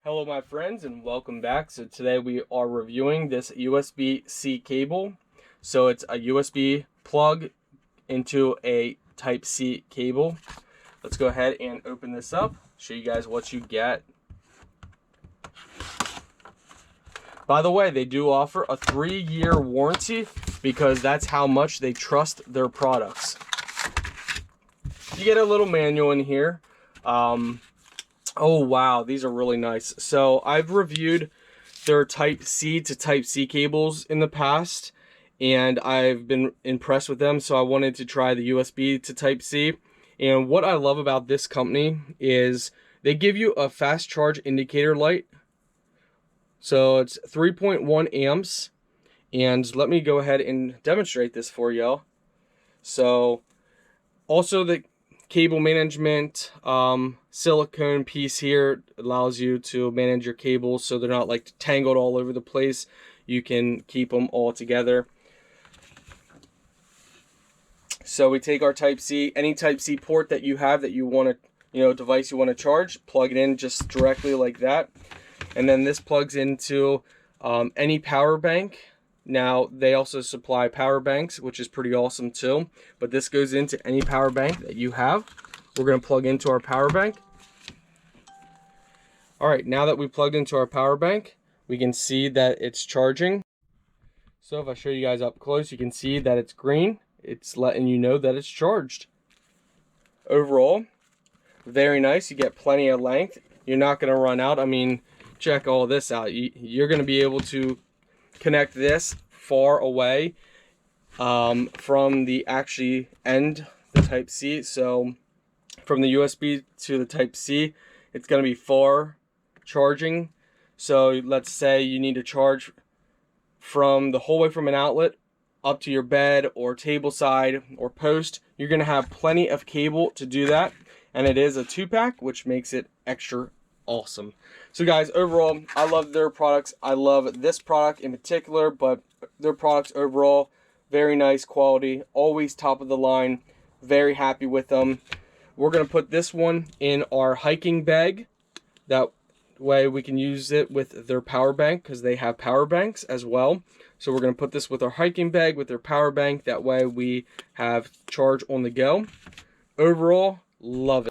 Hello my friends and welcome back. So today we are reviewing this USB-C cable. So it's a USB plug into a Type-C cable. Let's go ahead and open this up, show you guys what you get. By the way, they do offer a 3-year warranty because that's how much they trust their products. You get a little manual in here. Oh wow, these are really nice. So I've reviewed their Type-C to Type-C cables in the past, and I've been impressed with them, so I wanted to try the USB to Type-C. And what I love about this company is they give you a fast charge indicator light. So it's 3.1 amps, and let me go ahead and demonstrate this for y'all. So also the cable management silicone piece here allows you to manage your cables so they're not like tangled all over the place. You can keep them all together. So we take our Type-C, any Type-C port that you have that you want to, device you want to charge, plug it in just directly like that. And then this plugs into any power bank. Now, they also supply power banks, which is pretty awesome too. But this goes into any power bank that you have. We're going to plug into our power bank. All right, now that we plugged into our power bank, we can see that it's charging. So if I show you guys up close, you can see that it's green. It's letting you know that it's charged. Overall, very nice. You get plenty of length. You're not going to run out. I mean, check all this out. You're going to be able to connect this far away from the actually end, the Type-C. So from the USB to the Type-C, it's going to be far charging. So let's say you need to charge from the whole way from an outlet up to your bed or table side or post. You're going to have plenty of cable to do that, and it is a 2-pack, which makes it extra awesome. So guys, overall, I love their products. I love this product in particular, but their products overall, very nice quality, always top of the line. Very happy with them. We're going to put this one in our hiking bag. That way we can use it with their power bank because they have power banks as well. So we're going to put this with our hiking bag with their power bank. That way we have charge on the go. Overall, love it.